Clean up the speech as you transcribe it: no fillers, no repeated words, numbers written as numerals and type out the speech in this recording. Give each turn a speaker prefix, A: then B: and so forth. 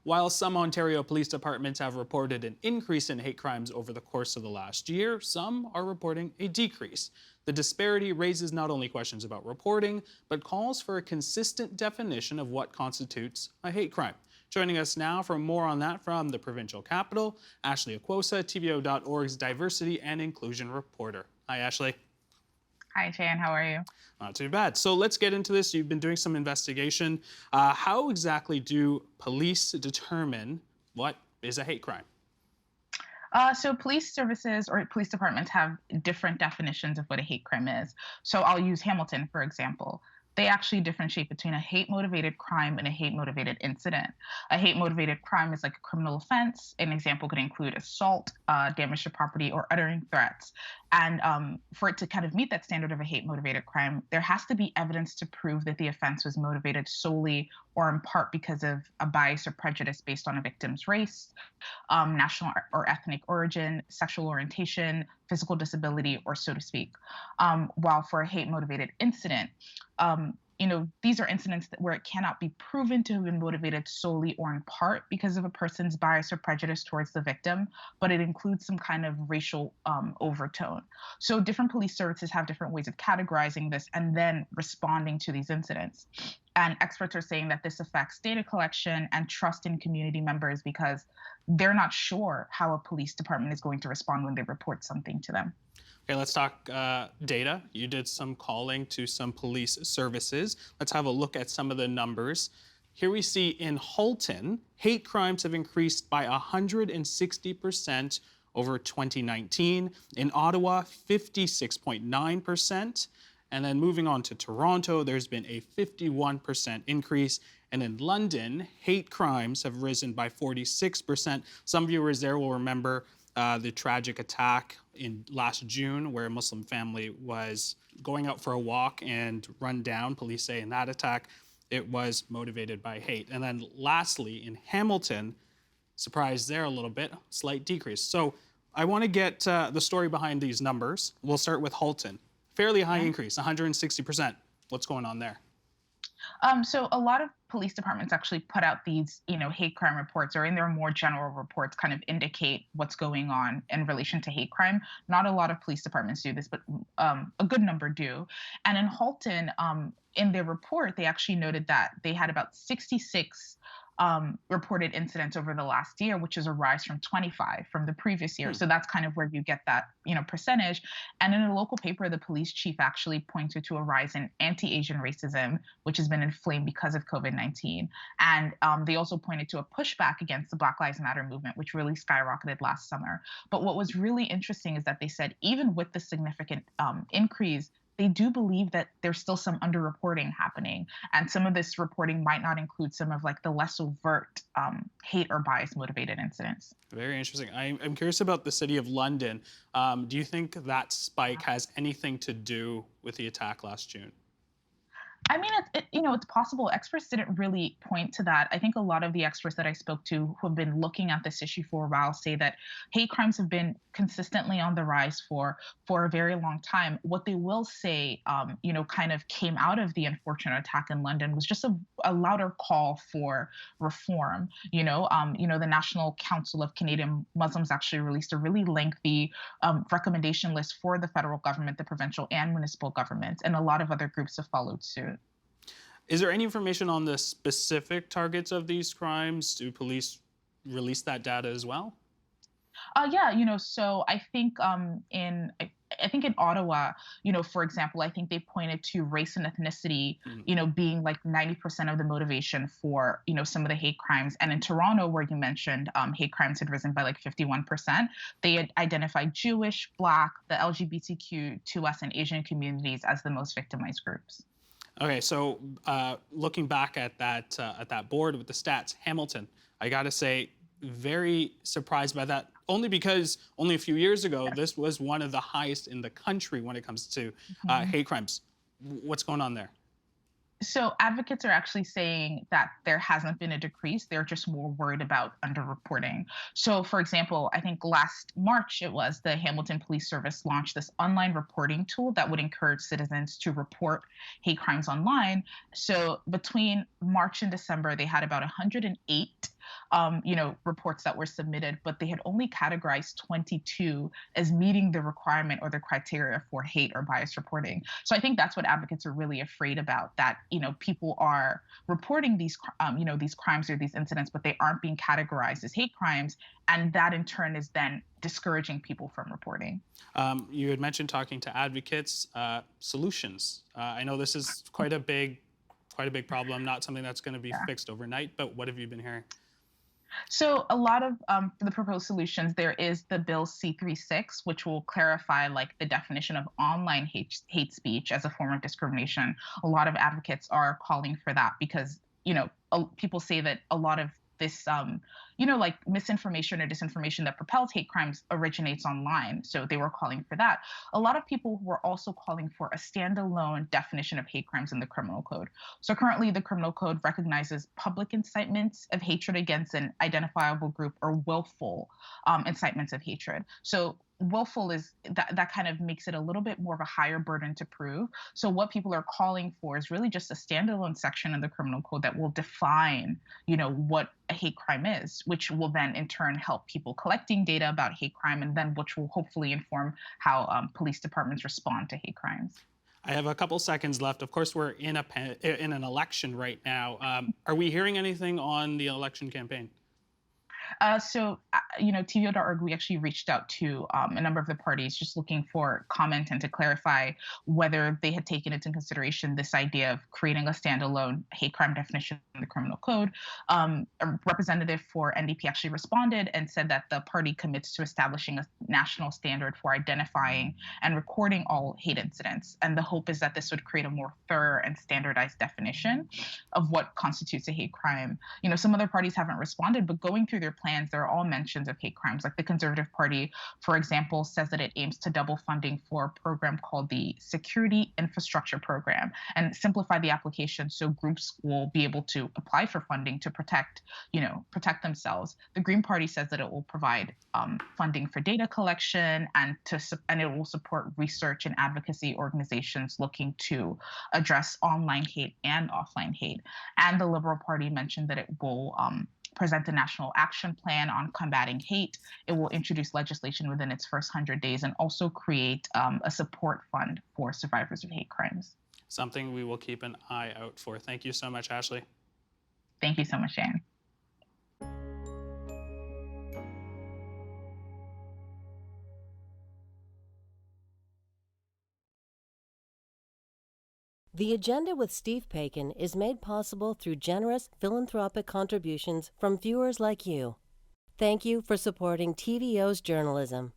A: While some Ontario police departments have reported an increase in hate crimes over the course of the last year, some are reporting a decrease. The disparity raises not only questions about reporting, but calls for a consistent definition of what constitutes a hate crime. Joining us now for more on that from the provincial capital, Ashley Okwuosa, TVO.org's diversity and inclusion reporter. Hi, Ashley.
B: Hi, Jan. How are you?
A: Not too bad. So let's get into this. You've been doing some investigation. How exactly do police determine what is a hate crime?
B: So police services or police departments have different definitions of what a hate crime is. So I'll use Hamilton, for example. They actually differentiate between a hate motivated crime and a hate motivated incident. A hate motivated crime is like a criminal offense. An example could include assault, damage to property, or uttering threats. And for it to kind of meet that standard of a hate motivated crime, there has to be evidence to prove that the offense was motivated solely or in part because of a bias or prejudice based on a victim's race, national or ethnic origin, sexual orientation, physical disability, or so to speak. While for a hate motivated incident, these are incidents where it cannot be proven to have been motivated solely or in part because of a person's bias or prejudice towards the victim, but it includes some kind of racial overtone. So different police services have different ways of categorizing this and then responding to these incidents. And experts are saying that this affects data collection and trust in community members because they're not sure how a police department is going to respond when they report something to them.
A: Okay, let's talk data. You did some calling to some police services. Let's have a look at some of the numbers. Here we see in Halton, hate crimes have increased by 160% over 2019. In Ottawa, 56.9%. And then moving on to Toronto, there's been a 51% increase. And in London, hate crimes have risen by 46%. Some viewers there will remember the tragic attack in last June where a Muslim family was going out for a walk and run down. Police say in that attack, it was motivated by hate. And then lastly, in Hamilton, surprise there a little bit, slight decrease. So I want to get the story behind these numbers. We'll start with Halton. Fairly high increase, 160%. What's going on there?
B: So a lot of police departments actually put out these, hate crime reports, or in their more general reports, kind of indicate what's going on in relation to hate crime. Not a lot of police departments do this, but a good number do. And in Halton, in their report, they actually noted that they had about 66 reported incidents over the last year, which is a rise from 25 from the previous year. So that's kind of where you get that, percentage. And in a local paper, the police chief actually pointed to a rise in anti-Asian racism, which has been inflamed because of COVID-19. And they also pointed to a pushback against the Black Lives Matter movement, which really skyrocketed last summer. But what was really interesting is that they said even with the significant increase, they do believe that there's still some underreporting happening. And some of this reporting might not include some of like the less overt hate or bias motivated incidents.
A: Very interesting. I'm curious about the city of London. Do you think that spike has anything to do with the attack last June?
B: I mean, it's possible. Experts didn't really point to that. I think a lot of the experts that I spoke to who have been looking at this issue for a while say that hate crimes have been consistently on the rise for a very long time. What they will say, kind of came out of the unfortunate attack in London was just a louder call for reform. The National Council of Canadian Muslims actually released a really lengthy recommendation list for the federal government, the provincial and municipal governments, and a lot of other groups have followed suit.
A: Is there any information on the specific targets of these crimes? Do police release that data as well?
B: So I think in Ottawa, for example, I think they pointed to race and ethnicity, being like 90% of the motivation for, some of the hate crimes. And in Toronto, where you mentioned hate crimes had risen by like 51%, they had identified Jewish, Black, the LGBTQ2S and Asian communities as the most victimized groups.
A: Okay, so looking back at that board with the stats, Hamilton, I got to say, very surprised by that. Only because only a few years ago, this was one of the highest in the country when it comes to hate crimes. What's going on there?
B: So advocates are actually saying that there hasn't been a decrease. They're just more worried about underreporting. So, for example, I think last March it was the Hamilton Police Service launched this online reporting tool that would encourage citizens to report hate crimes online. So between March and December, they had about 108 reports that were submitted, but they had only categorized 22 as meeting the requirement or the criteria for hate or bias reporting. So I think that's what advocates are really afraid about, that, people are reporting these crimes or these incidents, but they aren't being categorized as hate crimes. And that in turn is then discouraging people from reporting.
A: You had mentioned talking to advocates. Solutions. I know this is quite a big problem, not something that's going to be
B: Yeah.
A: fixed overnight. But what have you been hearing?
B: So a lot of for the proposed solutions, there is the bill C36, which will clarify like the definition of online hate speech as a form of discrimination. A lot of advocates are calling for that because people say that a lot of this like misinformation or disinformation that propels hate crimes originates online. So they were calling for that. A lot of people were also calling for a standalone definition of hate crimes in the criminal code. So currently, the criminal code recognizes public incitements of hatred against an identifiable group or willful incitements of hatred. So willful is that kind of makes it a little bit more of a higher burden to prove. So what people are calling for is really just a standalone section in the criminal code that will define, what a hate crime is, which will then in turn help people collecting data about hate crime, and then which will hopefully inform how police departments respond to hate crimes.
A: I have a couple seconds left. Of course, we're in an election right now. Are we hearing anything on the election campaign?
B: TVO.org, we actually reached out to a number of the parties just looking for comment and to clarify whether they had taken into consideration this idea of creating a standalone hate crime definition in the criminal code. A representative for NDP actually responded and said that the party commits to establishing a national standard for identifying and recording all hate incidents. And the hope is that this would create a more thorough and standardized definition of what constitutes a hate crime. Some other parties haven't responded, but going through their plans, there are all mentions of hate crimes. Like the Conservative Party, for example, says that it aims to double funding for a program called the Security Infrastructure Program and simplify the application so groups will be able to apply for funding to protect themselves. The Green Party says that it will provide funding for data collection and it will support research and advocacy organizations looking to address online hate and offline hate. And the Liberal Party mentioned that it will present a national action plan on combating hate. It will introduce legislation within its first 100 days and also create a support fund for survivors of hate crimes.
A: Something we will keep an eye out for. Thank you so much, Ashley.
B: Thank you so much, Shane.
C: The Agenda with Steve Paikin is made possible through generous philanthropic contributions from viewers like you. Thank you for supporting TVO's journalism.